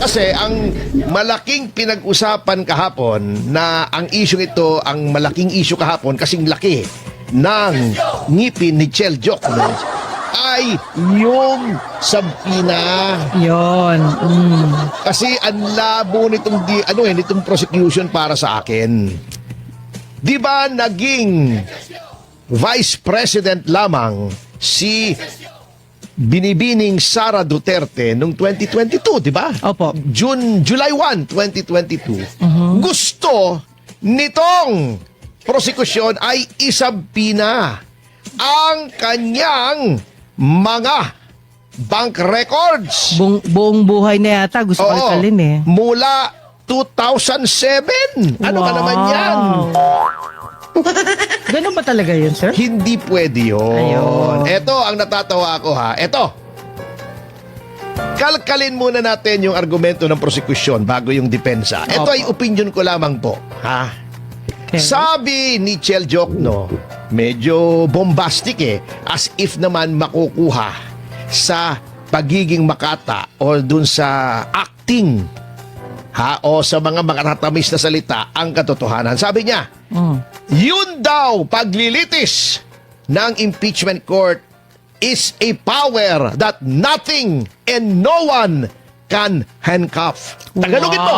Kasi ang malaking pinag-usapan kahapon na ang isyong ito, ang malaking isyu kahapon kasing laki ng ngipin ni Chel Jokno ay yung sabina. Yon. Kasi ang labo nitong prosecution para sa akin. Di ba naging Vice President lamang si Binibining Sara Duterte noong 2022, di ba? Opo. July 1, 2022. Gusto nitong prosekusyon ay isabina ang kanyang mga bank records. Buong buhay na yata gusto kalkalin eh. Mula 2007. Ano ka naman yan? Ganun ba talaga yun, sir? Hindi pwede yun. Ayun. Eto ang natatawa ako ha. Eto. Kalkalin muna natin yung argumento ng prosekusyon bago yung depensa. Ito ay opinion ko lamang po. Ha? Okay. Sabi ni Chel Jokno, medyo bombastic as if naman makukuha sa pagiging makata o dun sa acting o sa mga makatatamis na salita ang katotohanan. Sabi niya, yun daw paglilitis ng impeachment court is a power that nothing and no one can handcuff. Tagalogin mo!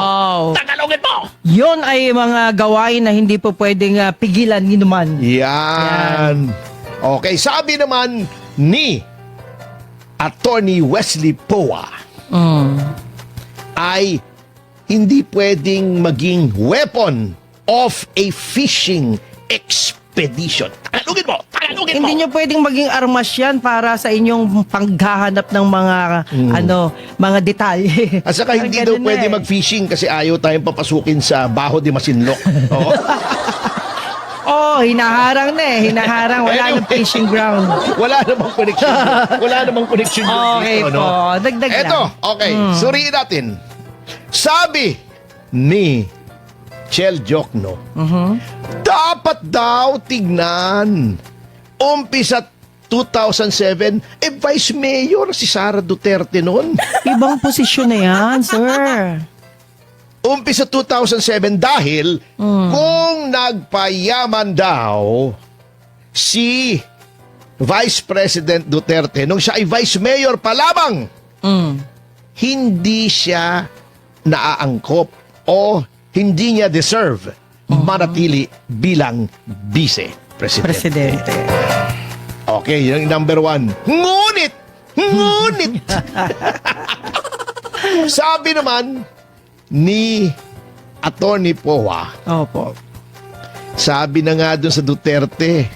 Tagalogin mo! Yun ay mga gawain na hindi po pwedeng pigilan ni naman. Yan. Okay, sabi naman ni Attorney Wesley Poa ay hindi pwedeng maging weapon of a fishing expedition. Tagalogin mo! Tagalogin mo! Hindi nyo pwedeng maging armas yan para sa inyong panghahanap ng mga mga detalye. At saka hindi daw pwede mag-fishing kasi ayaw tayong papasukin sa Baho de Masinloc. Oo. Hinaharang na eh. Hinaharang. Wala Anyway, nang fishing ground. Wala namang connection. Wala namang connection yun Okay dito, po. no? Dagdag lang. Eto, okay. Suriin natin. Sabi ni Chel Jokno, dapat daw tignan. Umpisa 2007, Vice Mayor si Sara Duterte noon. Ibang posisyon na yan, sir. Umpisa 2007 dahil kung nagpayaman daw si Vice President Duterte nung siya ay Vice Mayor pa lamang, hindi siya naaangkop o hindi niya deserve manatili bilang Vice Presidente. Okay, yung number one. Ngunit! Sabi naman ni Attorney Poa, Opo. sabi na nga dun sa Duterte,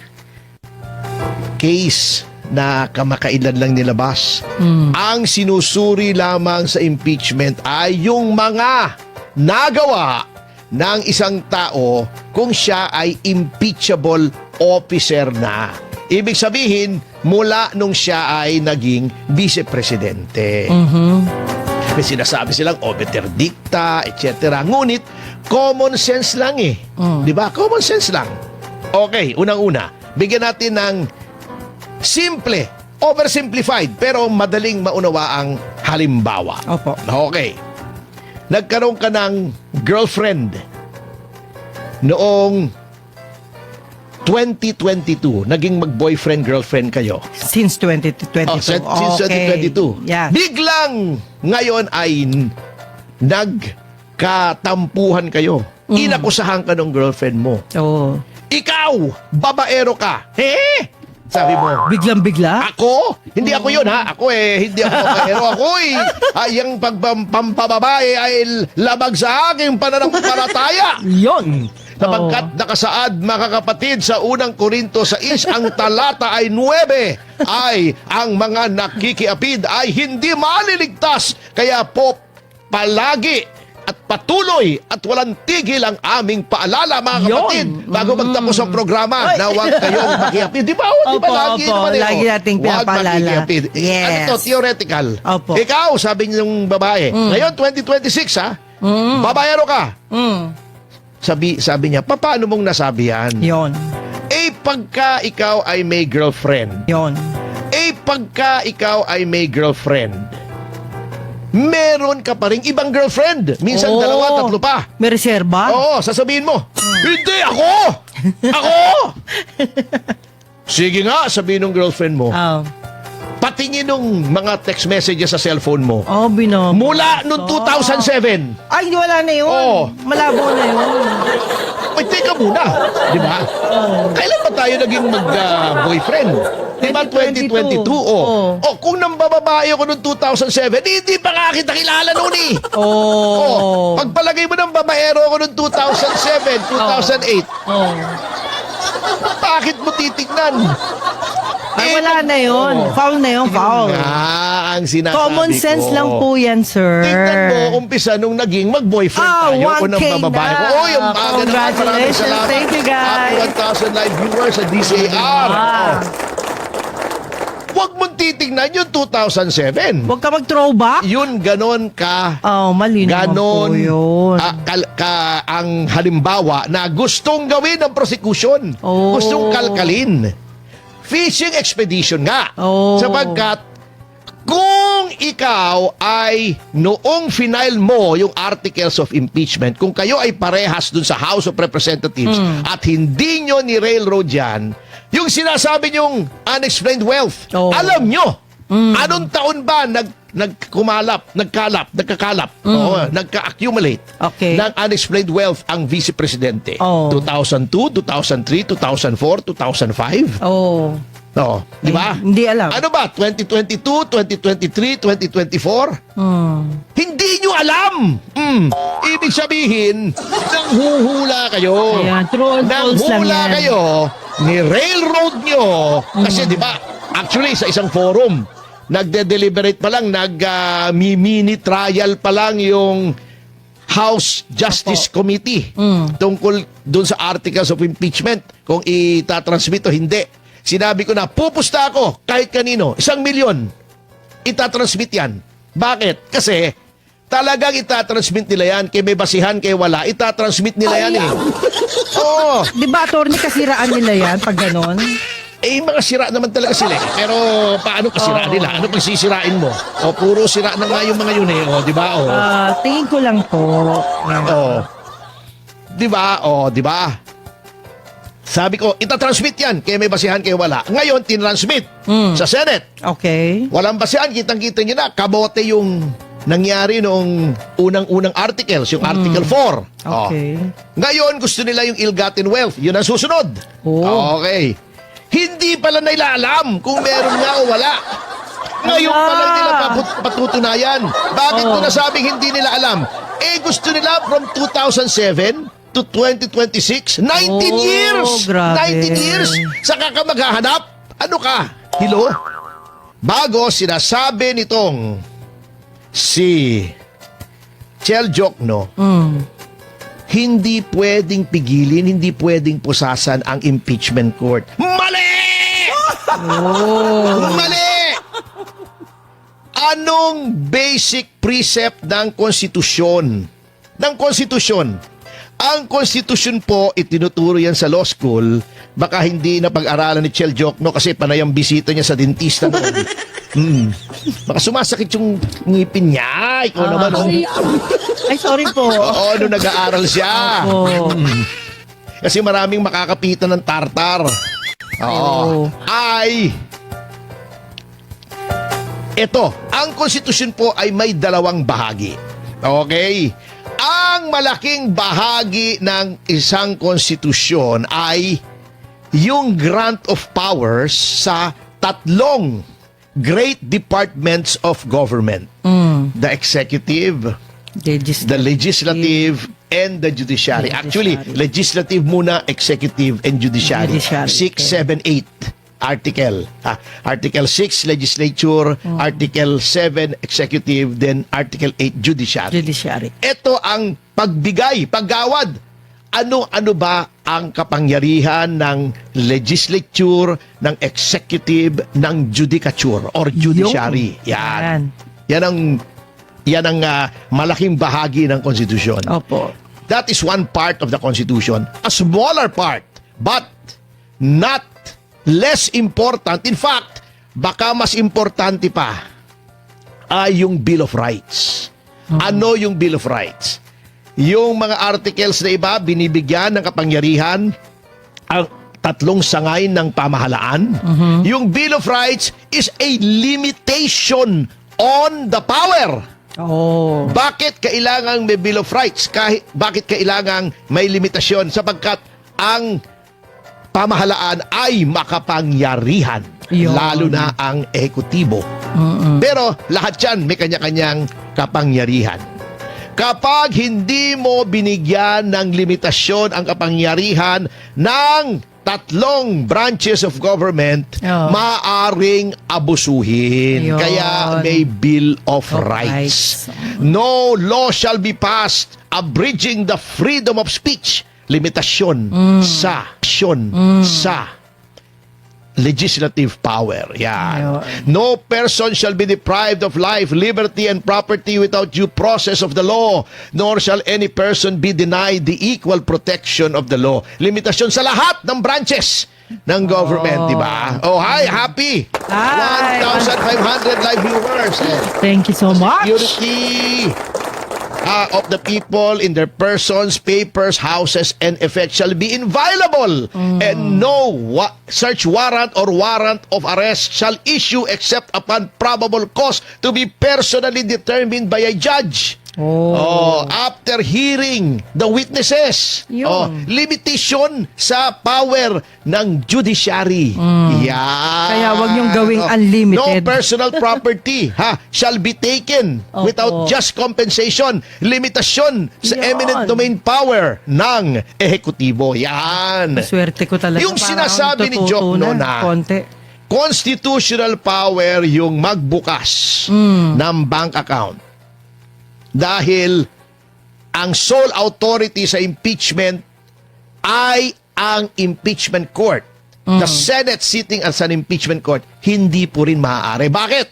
case na kamakailan lang nilabas. Ang sinusuri lamang sa impeachment ay yung mga nagawa ng isang tao kung siya ay impeachable officer na. Ibig sabihin, mula nung siya ay naging vice-presidente. May sinasabi silang obiterdicta, etc. Ngunit, common sense lang Di ba? Common sense lang. Okay, unang-una, bigyan natin ng simple, oversimplified, pero madaling maunawaang halimbawa. Opo. Okay. Nagkaroon ka ng girlfriend noong 2022. Naging mag-boyfriend-girlfriend kayo. Since 2022. Since 2022. Yeah. Biglang ngayon ay nagkatampuhan kayo. Inakusahan ka ng girlfriend mo. Oo. Ikaw, babaero ka. Sabi mo, Biglang-bigla? ako? Hindi ako yun ha. Ako hindi ako babaero. Ako yung pampababae ay labag sa aking pananampalataya. Yun. Sapagkat nakasaad mga kapatid sa unang Korinto 6 ang talata ay 9 ay ang mga nakikiapid ay hindi maliligtas. Kaya po palagi at patuloy at walang tigil ang aming paalala mga kapatid bago magtapos ang programa na huwag kayong makiapid. Di ba? Di ba lagi naman lagi nating pinapaalala. Yes. Ano to? Theoretical. Opo. Ikaw, sabi niyong babae, ngayon 2026 ha, babayero ka. Sabi niya, paano mong nasabi yan? Yon. Pagka ikaw ay may girlfriend. Yon. Pagka ikaw ay may girlfriend, meron ka pa rin ibang girlfriend. Minsan Oo. dalawa, tatlo pa. May reserba? Oo, sasabihin mo, hindi, ako! Ako! Sige nga, sabihin ng girlfriend mo, Oh. patingin nung mga text messages sa cellphone mo. Oh, bino. Mula noong 2007. Ay, wala na yun. Oo. Malabo na yun. Ay, teka muna. Di ba? Kailan ba tayo naging mag-boyfriend? Di ba? 2022. 2022. Oh. Oh, kung nambababae ako noong 2007, hindi pa nga kita kilala noon eh. Oh. Pagpalagay mo ng babaero ako noong 2007, 2008, Oh. bakit mo titignan? Ay, wala na yun. Foul na yun, foul. Ang sinasabi Common sense ko. lang po yan, sir. Tingnan mo, umpisa nung naging mag-boyfriend tayo. 1K Unang babae ko. na. Oh, yung aga naman. Maraming Congratulations. salamat. Thank you, guys. Happy 1,000 live viewers sa DCAR. Ah. Huwag mong titignan yung 2007. Huwag ka mag-throwback. Yun, ganon ka. Oh, mali naman Ganon po yun. ang halimbawa na gustong gawin ng prosecution. Oh. Gustong kalkalin. Fishing expedition nga. Oh. Sapagkat kung ikaw ay noong final mo yung articles of impeachment, kung kayo ay parehas dun sa House of Representatives at hindi nyo ni railroad yan, yung sinasabi nyong unexplained wealth, Oh. alam nyo, anong taon ba nagkakalap, nagka-accumulate Okay. ng unexplained wealth ang vice presidente? Oh. 2002, 2003, 2004, 2005? Oh. Oo, di ba? Hindi alam. Ano ba? 2022, 2023, 2024? Hindi nyo alam! Ibig sabihin, nanghuhula kayo. Ayan, true and false lang Nanghula yan. kayo ni railroad nyo. Kasi di ba, actually sa isang forum, nagde-deliberate pa lang, nag-mini trial pa lang yung House Justice Committee tungkol dun sa articles of impeachment kung itatransmit o hindi. Sinabi ko na, pupusta ako kahit kanino, 1 milyon. Itatransmit yan. Bakit? Kasi talagang itatransmit nila yan. Kaya may basihan, kaya wala. Itatransmit nila yan eh. Oo. Di ba, attorney, kasiraan nila yan pag ganon? Eh, mga sira naman talaga sila eh. Pero paano kasiraan nila? Ano pag sisirain mo? O puro sira na nga yung mga yun eh. O, di ba? O. Tingin ko lang po. O. Di ba? O, di ba? Sabi ko, itatransmit yan. Kaya may basihan, kaya wala. Ngayon, tinransmit sa Senate. Okay. Walang basihan, kitang-kita nyo na, kabote yung nangyari noong unang-unang articles, yung Article 4. Okay. Ngayon, gusto nila yung ill-gotten wealth. Yun ang susunod. Oh. Okay. Hindi pala nila alam kung meron nga o wala. Ngayon pa lang nila patutunayan. Bakit ko nasabing hindi nila alam? Eh, gusto nila from 2007 to 2026, 19 years! Grabe. 19 years! Saka ka maghahanap? Ano ka? Hilo? Bago sinasabi nitong si Chel Jokno, hindi pwedeng pigilin, hindi pwedeng pusasan ang impeachment court. Mali! Mali! Anong basic precept ng konstitusyon? Ng konstitusyon? Ang konstitusyon po, itinuturo yan sa law school. Baka hindi na pag-aralan ni Chel Jokno kasi panay ang bisita niya sa dentista noon. Baka sumasakit yung ngipin niya. Ikaw naman. Oh. Ay, sorry po. Oo, nung nag-aaral siya. Oh. Kasi maraming makakapitan ng tartar. Oo. Ay, ito, ang konstitusyon po ay may dalawang bahagi. Okay? Ang malaking bahagi ng isang konstitusyon ay yung grant of powers sa tatlong great departments of government. The executive, the legislative, and the judiciary. Actually, legislative muna, executive, and judiciary. 6, 7, 8 article. Article 6, legislature. Article 7, executive. Then Article 8, judiciary. Ito ang pagbigay, paggawad. Ano ba ang kapangyarihan ng legislature, ng executive, ng judicature or judiciary? Yan. Yan ang malaking bahagi ng konstitusyon. Opo. That is one part of the Constitution. A smaller part, but not less important. In fact, baka mas importante pa ay yung Bill of Rights. Ano yung Bill of Rights? Yung mga articles na iba, binibigyan ng kapangyarihan ang tatlong sangay ng pamahalaan. Yung Bill of Rights is a limitation on the power. Oh. Bakit kailangang may Bill of Rights? Bakit kailangang may limitasyon? Sapagkat ang pamahalaan ay makapangyarihan. Yun. Lalo na ang ehekutibo. Pero lahat yan may kanya-kanyang kapangyarihan. Kapag hindi mo binigyan ng limitasyon ang kapangyarihan ng tatlong branches of government, maaring abusuhin. Yun. Kaya may Bill of Rights. No law shall be passed abridging the freedom of speech. Limitasyon sa legislative power. Yan. No person shall be deprived of life, liberty, and property without due process of the law, nor shall any person be denied the equal protection of the law. Limitasyon sa lahat ng branches ng government, di ba? Oh, hi, happy! Hi. 1,500 live viewers. Thank you so much. Security of the people in their persons, papers, houses, and effects shall be inviolable, and no search warrant or warrant of arrest shall issue except upon probable cause to be personally determined by a judge. After hearing the witnesses. Yun. Limitation sa power ng judiciary. Yan. Kaya wag niyong gawing unlimited. No personal property shall be taken without just compensation. Limitasyon sa Yan. eminent domain power ng ehekutibo. Yan. Swerte ko talaga. Yung Parang sinasabi ni tututo Joc no na konti. constitutional power yung magbukas ng bank account. Dahil ang sole authority sa impeachment ay ang impeachment court. The Senate sitting as an impeachment court, hindi po rin maaari. Bakit?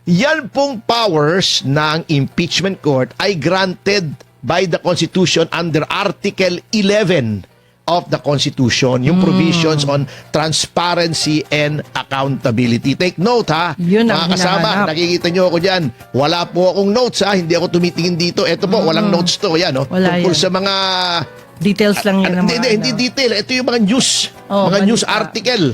Yan pong powers ng impeachment court ay granted by the Constitution under Article 11 of the Constitution, yung provisions on transparency and accountability. Take note Yun ang mga kasama, hinahanap. nakikita nyo ako dyan. Wala po akong notes hindi ako tumitingin dito. Ito po, walang notes to. Yan, Wala tungkol yan. sa mga Details lang yan. hindi detail. Ito yung mga news. Mga news balita. article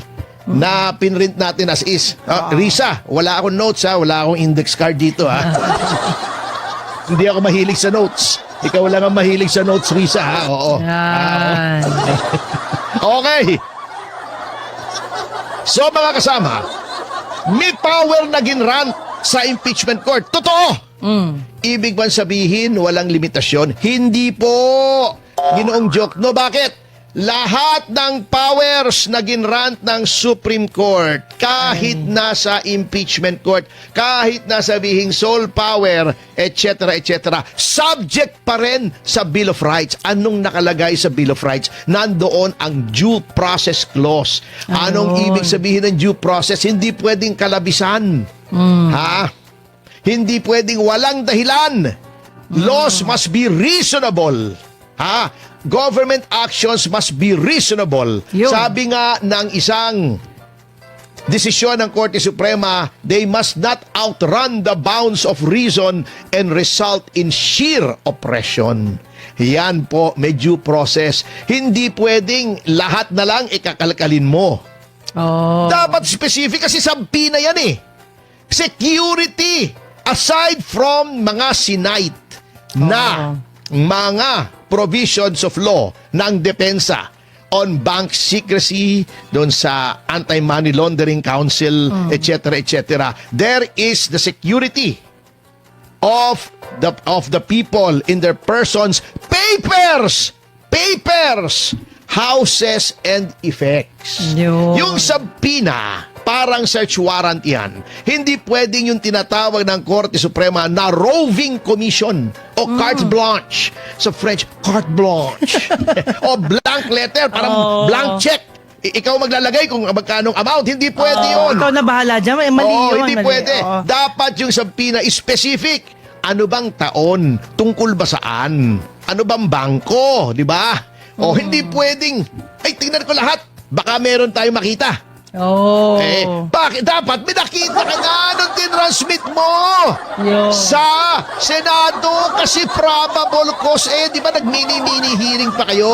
na pinrint natin as is. Risa, wala akong notes wala akong index card dito Hindi ako mahilig sa notes. Ikaw lang ang mahilig sa notes, Risa Oo. Yan. Okay. So mga kasama, may power na ginrant sa impeachment court. Totoo! Ibig bang sabihin walang limitasyon? Hindi po! Ginoong Joc. No, bakit? Lahat ng powers na ginrant ng Supreme Court, kahit nasa impeachment court, kahit nasabihing sole power, etc., etc., subject pa rin sa Bill of Rights. Anong nakalagay sa Bill of Rights? Nandoon ang due process clause. Anong ibig sabihin ng due process? Hindi pwedeng kalabisan. Hindi pwedeng walang dahilan. Laws must be reasonable. Government actions must be reasonable. Yun. Sabi nga ng isang desisyon ng Korte Suprema, they must not outrun the bounds of reason and result in sheer oppression. Yan po, may due process. Hindi pwedeng lahat na lang ikakalkalin mo. Dapat specific kasi sampi na yan Security, aside from mga sinight na mga provisions of law ng depensa on bank secrecy, doon sa Anti-Money Laundering Council, etc., etc. There is the security of the people in their persons, papers, houses, and effects. Yung subpoena, parang search warrant yan. Hindi pwedeng yung tinatawag ng Korte Suprema na roving commission o carte blanche. Sa French, carte blanche. O blank letter, parang blank check. Ikaw maglalagay kung magkanong amount. Hindi pwede yun. Ikaw na bahala dyan. Mali yun. Hindi mali. pwede. Dapat yung subpoena specific. Ano bang taon? Tungkol ba saan? Ano bang bangko? Di ba? Hindi pwedeng, tingnan ko lahat. Baka meron tayong makita. Oh. Bakit? Dapat may nakita ka nga nung tinransmit mo Yo. sa Senado kasi probable cause. Di ba nag-mini-mini hearing pa kayo?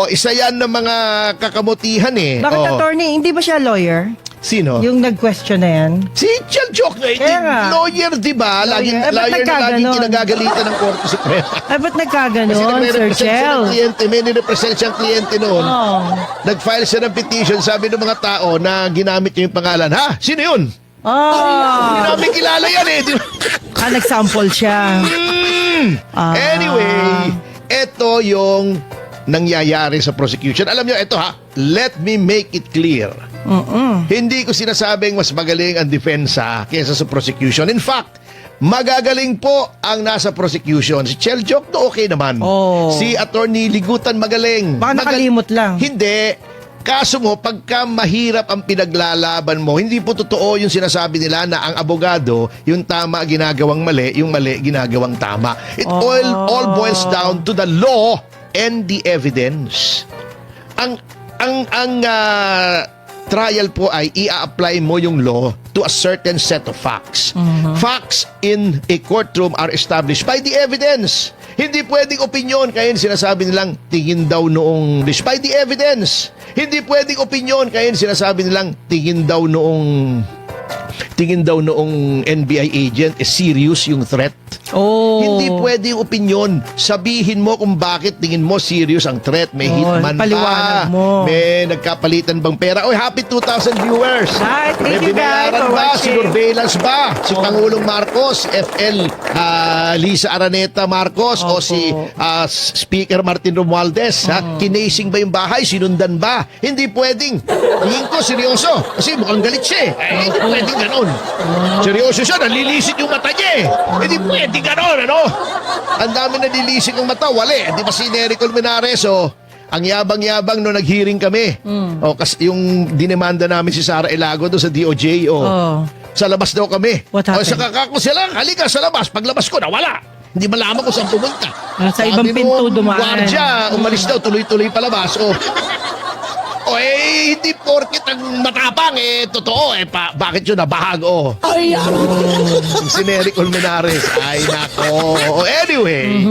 Isa yan ng mga kakamutihan Bakit attorney? Hindi ba siya lawyer? Sino? Yung nag-question na yan? Si Chel Joke, Kaya nga. lawyer, di ba? Laging Lawyer. lawyer na laging nagkaganon? kinagagalitan ng Korte Suprema. Ay, ba't nagkaganon, Kasi Sir nagre-represent siya Chel? ng kliyente, may nirepresent siyang kliyente noon. Oh. Nag-file siya ng petition, sabi ng mga tao na ginamit niya yung pangalan. Ha? Sino yun? Hindi namin kilala yan eh. Nag-sample siya. Anyway, ito yung nangyayari sa prosecution. Alam niyo, ito ha, let me make it clear. Hindi ko sinasabing mas magaling ang depensa kaysa sa prosecution. In fact, magagaling po ang nasa prosecution. Si Chel Joke no okay naman. Si Attorney Ligutan magaling. Baka nakalimot lang. Hindi. Kaso mo, pagka mahirap ang pinaglalaban mo, hindi po totoo yung sinasabi nila na ang abogado, yung tama ginagawang mali, yung mali ginagawang tama. It all boils down to the law and the evidence. Ang trial po ay i-apply mo yung law to a certain set of facts. Facts in a courtroom are established by the evidence. Hindi pwedeng opinion, kaya sinasabi nilang tingin daw noong by the evidence. Hindi pwedeng opinion, kaya sinasabi nilang tingin daw noong NBI agent serious yung threat. Hindi pwede yung opinion. Sabihin mo kung bakit tingin mo serious ang threat. May hitman paliwanag ba? mo. May nagkapalitan bang pera? Oy, happy 2,000 viewers. Hi, May thank you guys binayaran for ba? watching. Surveillance ba? Si Pangulong Marcos, FL Lisa Araneta Marcos o si Speaker Martin Romualdez. Kinasing ba yung bahay? Sinundan ba? Hindi pwedeng. Tingin ko seryoso. Kasi mukhang galit siya eh. Hindi pwedeng ganon. Seryoso siya. Nalilisit yung mata niya eh. Hindi pwedeng ganon, ano? Ang dami nalilisit yung mata. Wali. Di ba si Nery Colmenares, ang yabang-yabang no nag-hearing kami. Kasi yung dinemanda namin si Sara Elago doon sa DOJ. Sa labas daw kami. What happened? Sa kakako sila, halika sa labas. Paglabas ko, nawala. Hindi malaman kung saan pumunta. Sa ibang pinto dumaan. Guardia, umalis daw, tuloy-tuloy palabas. Hindi porkit ang matapang, totoo, bakit yun nabahag, Si Nery Colmenares, ay nako. Anyway,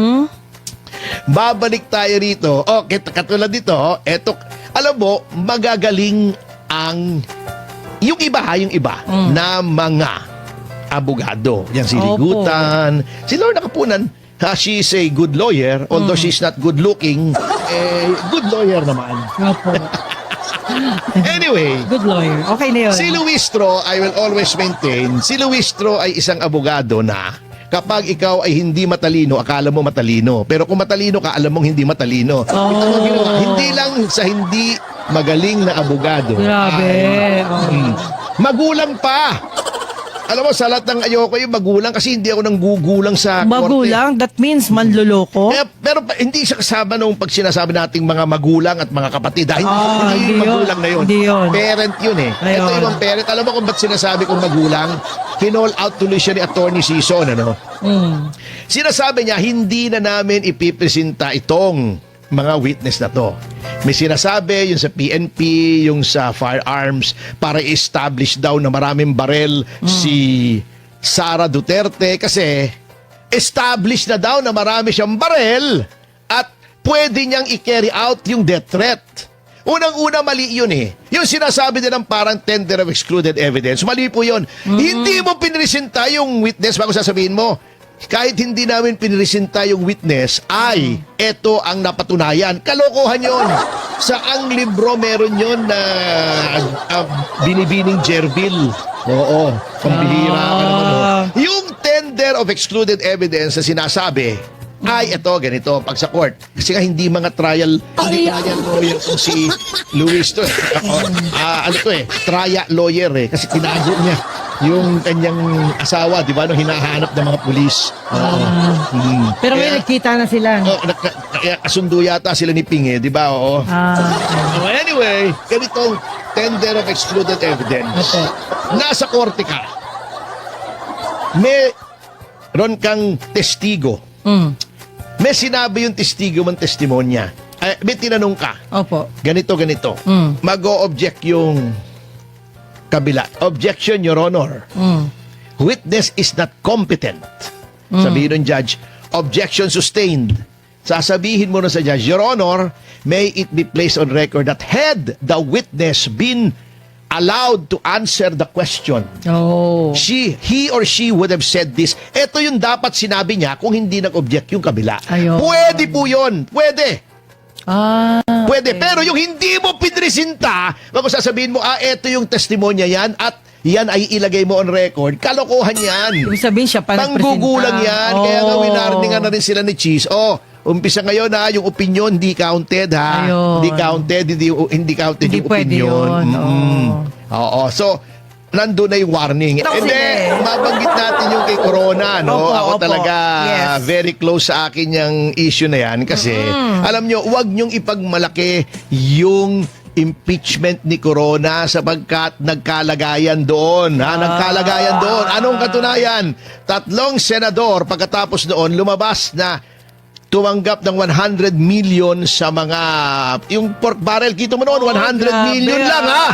babalik tayo rito. Katulad dito, alam mo, magagaling yung iba na mga abogado. Yan si Ligutan. Si Lorna Kapunan, she's a good lawyer, although she's not good looking, good lawyer naman. Anyway, Good lawyer. Okay na yun. si Luistro, I will always maintain, si Luistro ay isang abogado na kapag ikaw ay hindi matalino, akala mo matalino. Pero kung matalino ka, alam mong hindi matalino. Ito ang ginawa. Hindi lang sa hindi magaling na abogado. Grabe. Magulang pa. Alam mo, sa lahat ng ayoko yung magulang kasi hindi ako nang gugulang sa korte. Magulang? That means manloloko? Pero hindi siya kasama nung pag sinasabi nating mga magulang at mga kapatid. Hindi hindi magulang yun. na yun. Hindi yun. Parent yun eh. Ayun. Ito ibang parent. Alam mo kung ba't sinasabi kong magulang? Kinall out tuloy siya ni Attorney Sison. Sinasabi niya, hindi na namin ipipresenta itong mga witness na to. May sinasabi yung sa PNP, yung sa firearms, para i-establish daw na maraming barel si Sara Duterte kasi establish na daw na marami siyang barel at pwede niyang i-carry out yung death threat. Unang-una, mali yun eh. Yung sinasabi din ng parang tender of excluded evidence, mali po yun. Hindi mo pinresenta yung witness bago sasabihin mo. Kahit hindi namin pinresenta yung witness, ay eto ang napatunayan. Kalokohan yon. Sa ang libro meron yon na binibining Jervil. Oo, pambihira ka naman. Yung tender of excluded evidence na sinasabi, ay ito, ganito, pag sa court. Kasi nga hindi mga trial lawyer kung si Luis to eh. Trial lawyer eh. Kasi tinago niya yung kanyang asawa, di ba, nung hinahanap ng mga pulis. Pero may nagkita na sila. Kasundo yata sila ni Ping di ba? Anyway, ganitong tender of excluded evidence. Nasa korte ka. Meron kang testigo. May sinabi yung testigo mong testimonya. may tinanong ka, Opo. ganito. Mm. Mag-o-object yung kabila. Objection, Your Honor. Mm. Witness is not competent. Sabihin ng judge, objection sustained. Sasabihin mo na sa judge, Your Honor, may it be placed on record that had the witness been allowed to answer the question, Oh. he or she would have said this. Ito yung dapat sinabi niya kung hindi nag-object yung kabila. Ayun. Pwede po yun. Pwede. Pwede. Okay. Pero yung hindi mo pinresinta, kung sasabihin mo, ito yung testimonya yan at yan ay ilagay mo on record, kalokohan yan. Ibig sabihin siya pa Panggugulang yan. Kaya nga winarningan na rin sila ni Cheese. Umpisa ngayon yung opinion hindi counted ha. Ayun. Hindi counted Hindi yung pwede opinion. yun. Oo. So, nandun na yung warning. Naku, And then, sige. mabanggit natin yung kay Corona, no? Opo, Ako opo. talaga Yes. very close sa akin yung issue na yan kasi alam nyo, huwag nyong ipagmalaki yung impeachment ni Corona sapagkat nagkalagayan doon. Nagkalagayan doon. Anong katunayan? 3 senador pagkatapos noon lumabas na tumanggap ng 100 million sa mga yung pork barrel, kita mo noon 100 million grabe, lang ha.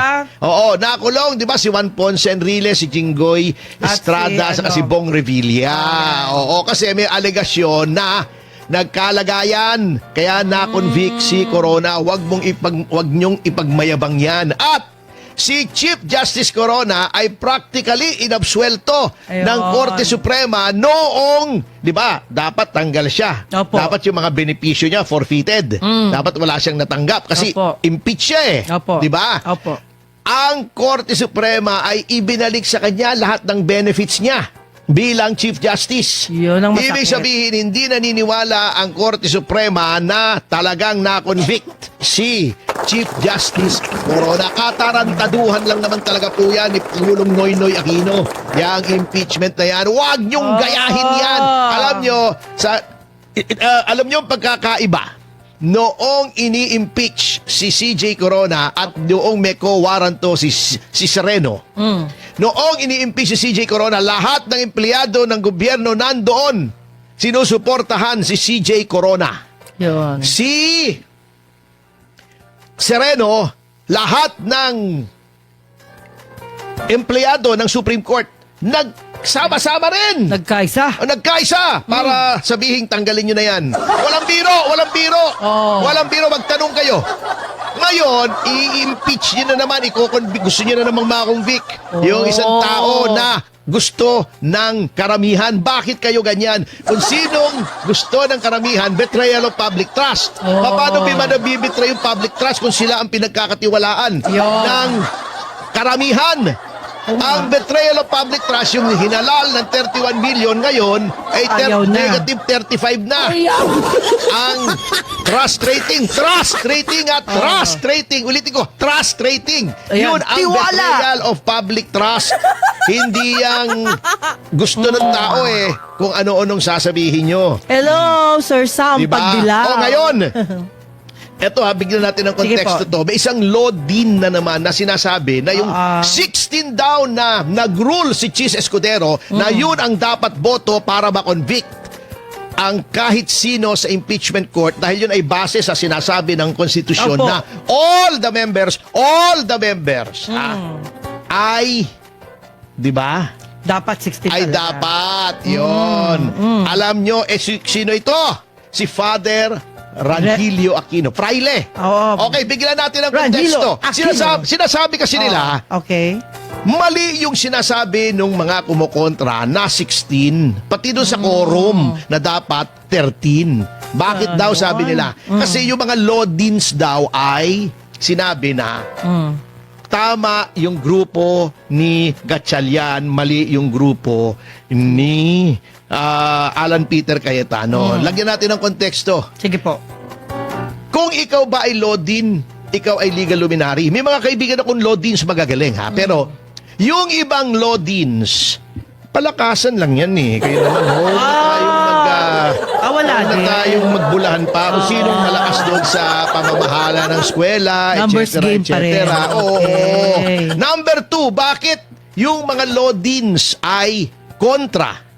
Oo, nakulong 'di ba si Juan Ponce Enrile, si Jinggoy At Estrada si, at si Bong Revilla. Oo, kasi may alegasyon na nagkalagayan kaya na-convict si Corona. Wag nyong ipagmayabang 'yan. At si Chief Justice Corona ay practically inabsuelto Ayun. ng Korte Suprema noong, 'di ba? Dapat tanggal siya. Opo. Dapat yung mga benepisyo niya forfeited. Dapat wala siyang natanggap kasi Opo. impeach siya eh. Opo. 'Di ba? Opo. Ang Korte Suprema ay ibinalik sa kanya lahat ng benefits niya bilang Chief Justice. Yun ang masakit. Ibig sabihin, hindi naniniwala ang Korte Suprema na talagang na-convict si Chief Justice Corona. Katarantaduhan lang naman talaga po yan ni Pangulong Noynoy Aquino. Yang impeachment na yan, huwag niyong gayahin yan. Alam niyo, alam niyo ang pagkakaiba. Noong ini-impeach si CJ Corona at noong may co-warranto si Sereno. Noong ini-impeach si CJ Corona, lahat ng empleyado ng gobyerno nandoon. Sinusuportahan si CJ Corona. Yun. Si Sereno, lahat ng empleyado ng Supreme Court nagsama-sama rin. Nagkaisa. Nagkaisa para sabihing tanggalin nyo na yan. Walang biro, walang biro. Oh. Walang biro, magtanong kayo. Ngayon, i-impeach nyo na naman, gusto nyo na namang makonvict yung isang tao na gusto ng karamihan. Bakit kayo ganyan? Kung sinong gusto ng karamihan, betrayal of public trust. Paano nabibitray yung public trust kung sila ang pinagkakatiwalaan ng karamihan? Ang betrayal of public trust, yung hinalal ng 31 million ngayon, ay negative 35 na. Ang trust rating ulitin ko, trust rating. Ayan, Yun ang tiwala. betrayal of public trust. Hindi yang gusto ng tao kung ano-anong sasabihin nyo. Hello, Sir Sam Diba? Pagdilaw. Ngayon, eto bigyan natin ng konteksto to. May isang law din na naman na sinasabi na yung 16 daw na nag-rule si Chis Escudero na yun ang dapat boto para ma-convict ang kahit sino sa impeachment court dahil yun ay base sa sinasabi ng konstitusyon Opo. na all the members ay, di ba? Dapat 60 Ay talaga. dapat, yun. Alam nyo, sino ito? Si Father Rangilio Aquino. Fraile. Oo. Okay, bigyan natin ng Rangilio konteksto. Aquino. Sinasabi kasi nila, Okay. mali yung sinasabi nung mga kumukontra na 16, pati doon sa quorum na dapat 13. Bakit daw sabi nila? Kasi yung mga law deans daw ay sinabi na tama yung grupo ni Gatchalian, mali yung grupo ni Alan Peter Cayetano. Lagyan natin ng konteksto. Sige po. Kung ikaw ba ay law dean, ikaw ay legal luminary. May mga kaibigan akong law deans magagaling ha. Pero yung ibang law deans, palakasan lang yan Kaya naman, huwag na tayong wala huwag na din. tayong magbulahan pa kung sinong malakas doon sa pamamahala ng eskwela, Numbers etc. game pa rin. etc. Oo. Okay. Number 2, bakit yung mga law deans ay kontra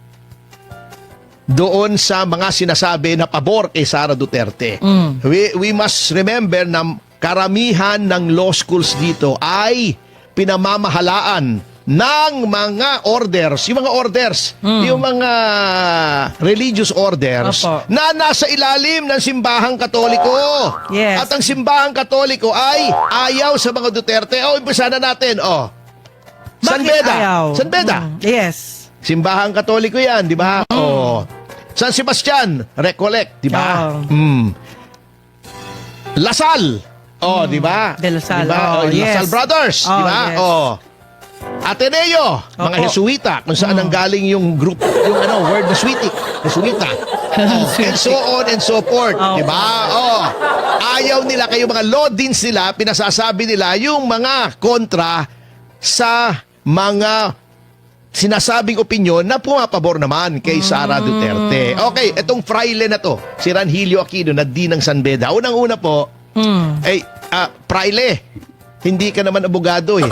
doon sa mga sinasabi na pabor kay Sara Duterte. We must remember na karamihan ng law schools dito ay pinamamahalaan ng mga orders, yung mga religious orders Opo. na nasa ilalim ng simbahang Katoliko. Yes. At ang simbahang Katoliko ay ayaw sa mga Duterte. Umpisa na natin. San Bakit Beda. ayaw? San Beda. Yes. Simbahang Katoliko yan, di ba? San Sebastian, Recollect, di ba? Lasal. Di ba? De La Salle, Diba? yes. Lasal Brothers, di ba? Yes. Ateneo, mga Opo. Jesuita, kung saan ang galing yung group, yung word na Jesuita. And so on and so forth, Opo. di ba? Ayaw nila kayo mga law deans nila, pinasasabi nila yung mga kontra sa mga sinasabing opinyon na pumapabor naman kay Sara Duterte. Okay, itong fraile na to, si Ranhilio Aquino na di ng San Beda. Unang-una po, fraile, hindi ka naman abogado eh.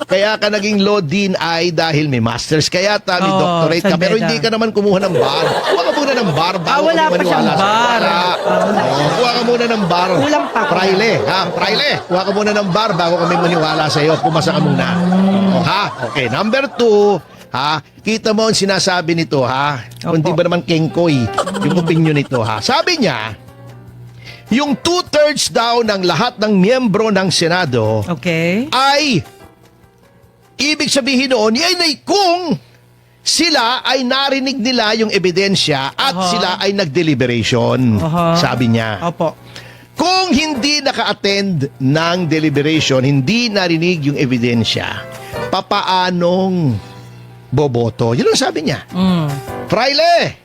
Kaya ka naging law dean ay dahil may masters kaya may doctorate ka. San Pero Beda. hindi ka naman kumuha ng bar. Kuha ka muna ng bar. bago wala ka pa maniwala siyang sa- bar. Wala. Kuha ka muna ng bar. Kulang pa. Fraile, Fraile. Kuha ka muna ng bar bago kami maniwala sa iyo. Pumasa ka muna. Okay, number 2, kita mo ang sinasabi nito, Kung di ba naman kengkoy yung opinion nito, Sabi niya, yung 2/3 daw ng lahat ng miyembro ng Senado Okay. ay ibig sabihin noon, yan ay kung sila ay narinig nila yung ebidensya at sila ay nag-deliberation. Sabi niya. Opo. Kung hindi naka-attend ng deliberation, hindi narinig yung ebidensya, papaanong boboto? Yun ang sabi niya. Fraile!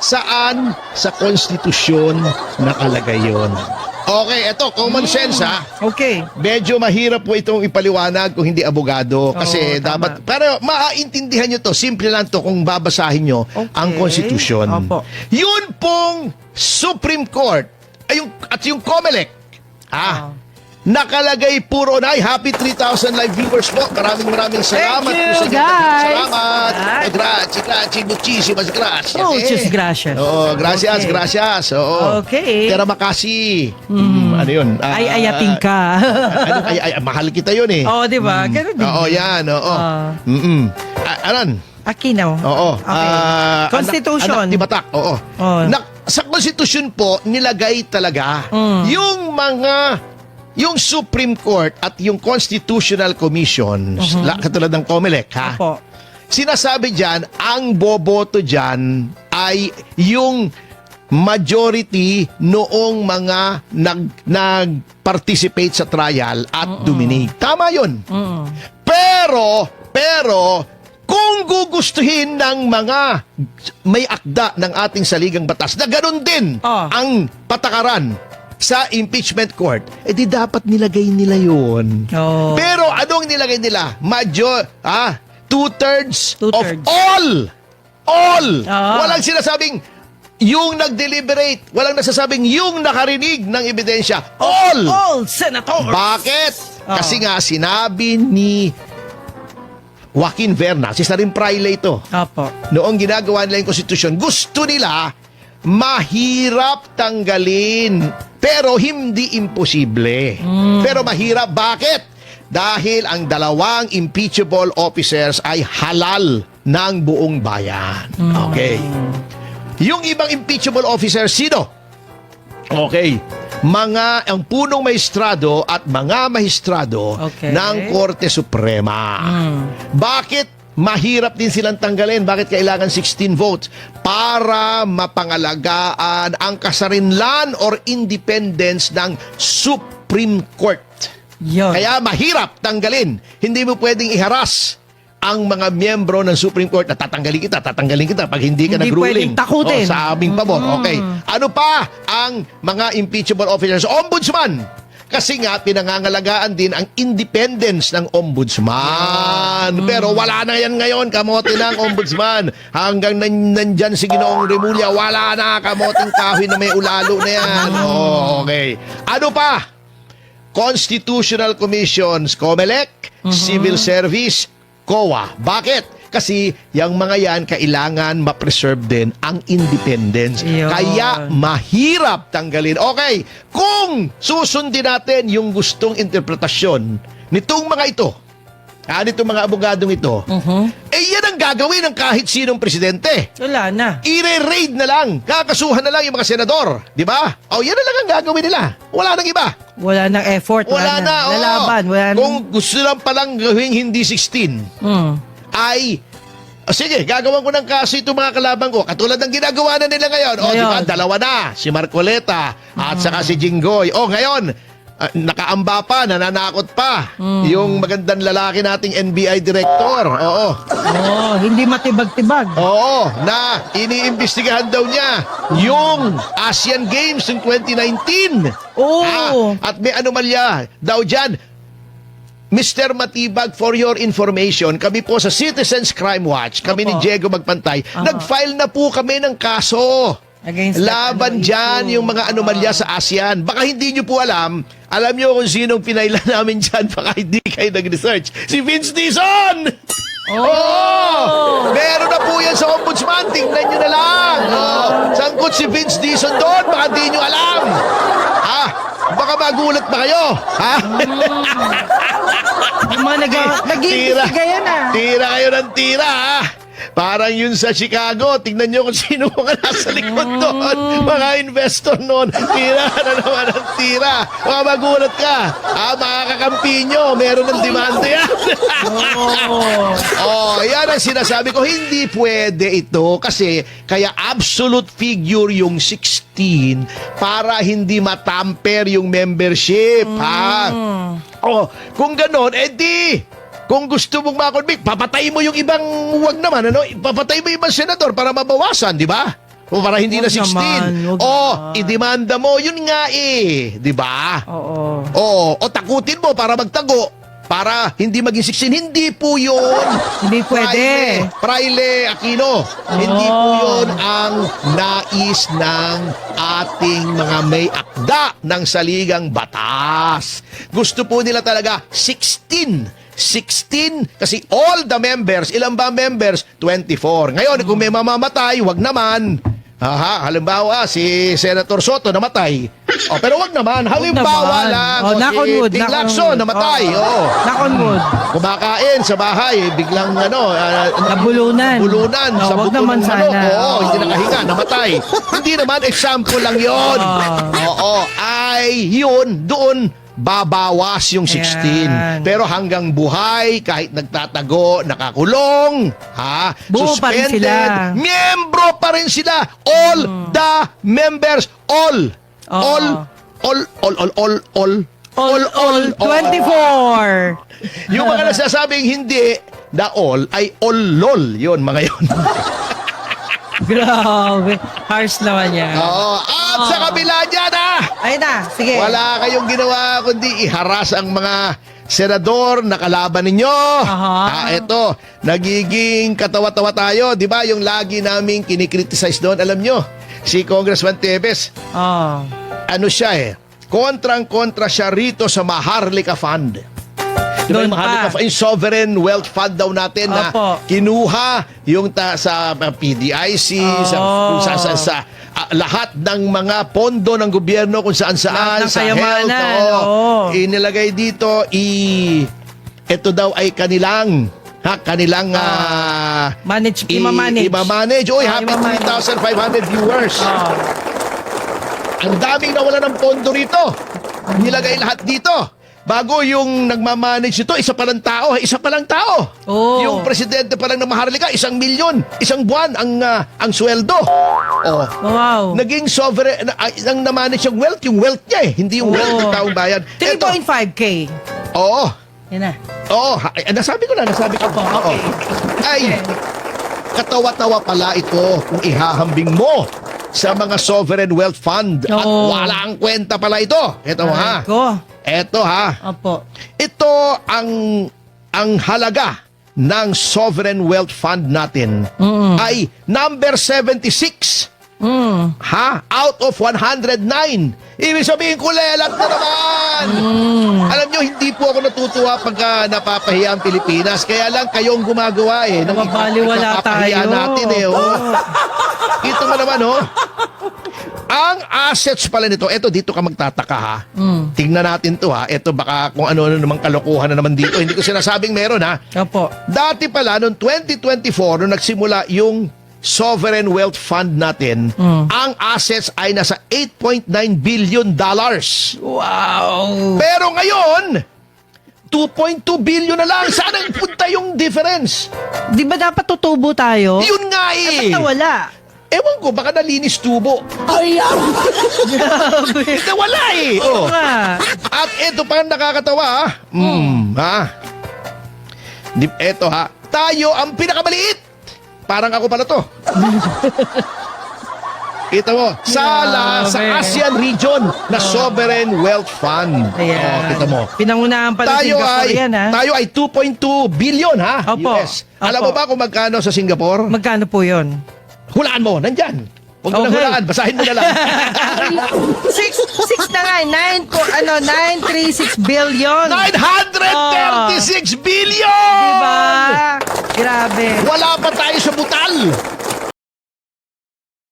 Saan sa konstitusyon nakalagay yun? Okay, eto, common sense Okay. Medyo mahirap po itong ipaliwanag kung hindi abogado kasi tama. dapat, pero maaintindihan nyo to, simple lang to kung babasahin nyo ang konstitusyon. Opo. Yun pong Supreme Court at yung COMELEC, nakalagay puro na. Happy 3,000 live viewers po. Maraming salamat Thank you, po sa inyo. guys. Salamat. Ay. Grazie, muchísimas gracias. Muchas gracias. Oo, gracias, Okay. gracias. Oo. Okay. Tera makasi. Ano yun? Ay, ayating ka. Mahal kita yun eh. Oo, di ba? Ganun din. Oo, yan. Oo. Aran? Aquino. Oo. Okay. Constitution. Anak ni Batak. Oo. Oh. Sa Constitution po, nilagay talaga yung Supreme Court at yung Constitutional Commission, katulad ng COMELEC, Opo. sinasabi dyan, ang boboto dyan ay yung majority noong mga nag-participate sa trial at dominate. Tama yun. Pero, kung gugustuhin ng mga may akda ng ating saligang batas na ganun din ang patakaran sa impeachment court, di dapat nilagay nila yun. Oh. Pero anong nilagay nila? 2/3 of all. Walang sinasabing yung nag-deliberate. Walang nasasabing yung nakarinig ng ebidensya. All senators. Bakit? Kasi nga sinabi ni Joaquin Verna, si Sarin Fraile ito, Opo. noong ginagawa nila yung konstitusyon, gusto nila mahirap tanggalin. Pero hindi imposible. Pero mahirap. Bakit? Dahil ang dalawang impeachable officers ay halal ng buong bayan. Okay. Yung ibang impeachable officers, sino? Okay. Ang punong maestrado at mga maestrado ng Korte Suprema. Bakit mahirap din silang tanggalin? Bakit kailangan 16 votes? Para mapangalagaan ang kasarinlan or independence ng Supreme Court. Yun. Kaya mahirap tanggalin. Hindi mo pwedeng iharas ang mga miyembro ng Supreme Court na tatanggalin kita pag hindi ka Hindi nag-ruling pwedeng takutin. sa aming pabor. Okay. Ano pa ang mga impeachable officers? Ombudsman. Kasi nga, pinangangalagaan din ang independence ng ombudsman. Pero wala na yan ngayon, kamote ng ombudsman. Hanggang nandyan si Ginoong Remulla, wala na, kamoting kahoy na may ulalo na yan. Okay. Ano pa? Constitutional Commissions, COMELEC, Civil Service, COA. Bakit? Kasi yung mga yan, kailangan ma-preserve din ang independence. Yun. Kaya mahirap tanggalin. Okay, kung susundin natin yung gustong interpretasyon nitong mga ito, nitong mga abogadong ito, yan ang gagawin ng kahit sinong presidente. Wala na. I-raid na lang, kakasuhan na lang yung mga senador. Di ba? Yan na lang ang gagawin nila. Wala nang iba. Wala nang effort. Wala na. oo. Lalaban. Wala nang... Kung gusto lang palang gawing hindi 16, ay sige, gagawan ko ng kaso itong mga kalaban ko. Katulad ng ginagawa na nila ngayon. Di ba? Ngayon. Dalawa na. Si Marcoleta at saka si Jinggoy. Ngayon, nakaamba pa, nananakot pa. Yung magandang lalaki nating NBI director. Oo. Hindi matibag-tibag. Oo, na iniimbestigahan daw niya yung Asian Games ng 2019. Oo. At may anomalya daw dyan. Mr. Matibag, for your information, kami po sa Citizens Crime Watch, kami ni Diego Magpantay, nag-file na po kami ng kaso. Against Laban dyan yung mga anomalya sa ASEAN. Baka hindi nyo po alam nyo kung sinong pinailan namin dyan, baka hindi kayo nag-research. Si Vince Dizon! Oo! Meron na po yan sa ombudsman. Tingnan nyo na lang. Sangkot si Vince Dizon doon. Baka hindi nyo alam. Baka magulat pa kayo. Yung mga nag-iimbestiga yan Tira kayo ng tira, Parang yun sa Chicago. Tingnan nyo kung sino mga nasa likod doon. Mga investor noon. Tira na naman ang tira. Baka magulat ka. Makakakampi nyo. Meron ng demanda yan. Yan ang sinasabi ko. Hindi pwede ito. Kasi kaya absolute figure yung 16 para hindi matamper yung membership. Kung ganon, edi kung gusto mong makonvict, papatay mo yung ibang wag naman, papatay mo yung ibang senador para mabawasan, di ba? O para hindi na 16. Idemanda mo, yun nga di ba? O takutin mo para magtago, para hindi maging 16. Hindi po yun. Hindi pwede. Fraile Aquino, hindi po yun ang nais ng ating mga may akda ng saligang batas. Gusto po nila talaga 16 kasi all the members, ilan ba members? 24. Ngayon, kung may mamamatay, wag naman. Halimbawa, si Senator Soto namatay. Pero wag naman. Halimbawa lang. Si Dick Lacson namatay. Knock on wood. Kumakain sa bahay, biglang Nabulunan. sa wag buto naman ng sana. Hindi nakahinga, namatay. Hindi naman, example lang yun. Ay yun, doon babawas yung 16. Ayan. Pero hanggang buhay, kahit nagtatago, nakakulong, Buo pa rin sila. Miyembro pa rin sila. All the members, all 24. Yung mga nasasabing hindi na all, ay all lol. Yun, mga yun. Grabe. Harsh naman yan. At sa kabila dyan, Ayun na, sige. wala kayong ginawa kundi iharas ang mga senador na kalaban ninyo. Ito, nagiging katawa-tawa tayo. Di ba yung lagi naming kinikriticize doon? Alam nyo, si Congressman Tevez, ano siya kontrang-kontra siya rito sa Maharlika Fund. Di ba yung Maharlika Fund, yung sovereign wealth fund daw natin na kinuha yung sa PDIC, sa lahat ng mga pondo ng gobyerno kung saan-saan, sa health. Inilagay dito, ito daw ay kanilang ima-manage. Uy, happy 3,500 viewers. Ang daming nawala ng pondo rito. Nilagay lahat dito. Bago yung nagmamanage ito, isa palang tao. Yung presidente pa lang ng Maharlika, 1 milyon, isang buwan ang sweldo. Wow. Naging sovereign, ang namanage yung wealth niya hindi yung wealth ng taong bayan. 3.5K. Yan na. Nasabi ko. Okay. Ay, katawa-tawa pala ito kung ihahambing mo sa mga sovereign wealth fund. At wala ang kwenta pala ito. Ito Ito Ito ang halaga ng sovereign wealth fund natin ay number 76. Out of 109. Ibig sabihin, kulelat na naman! Alam nyo, hindi po ako natutuwa pagka napapahiya ang Pilipinas. Kaya lang kayong gumagawa eh. Mabaliwala Napapahiya tayo. natin eh. Oh. Ito mo naman, oh. Ang assets pala nito, eto dito ka magtataka ha. Tingnan natin to ha. Eto baka kung ano-ano namang kalokohan na naman dito. Hindi ko sinasabing meron ha. Opo. Dati pala, noong 2024, nung nagsimula yung Sovereign Wealth Fund natin, ang assets ay nasa $8.9 billion. Wow. Pero ngayon, 2.2 billion na lang. Saan ang punta yung difference? Di ba dapat tutubo tayo? Yun nga Dapat eh. nawala. Ewan ko, baka nalinis tubo. Nawala eh. Oh. Nga. At ito pa ang nakakatawa ha. Eto ha. Tayo ang pinakamaliit. Parang ako pala to. Ito mo. Sala sa Grabe. ASEAN region na Sovereign Wealth Fund. Ayan. Oh, kita mo. Pinangunahan pala Singapore yan, ha? Tayo ay 2.2 billion ha. Opo. US. Alam mo Opo. ba kung magkano sa Singapore? Magkano po yun? Hulaan mo. Nandyan. Huwag mo na Okay. hulaan. Basahin mo na lang. 6 na nga, 936 billion. 936 billion! Diba? Grabe. Wala pa tayo sa butal.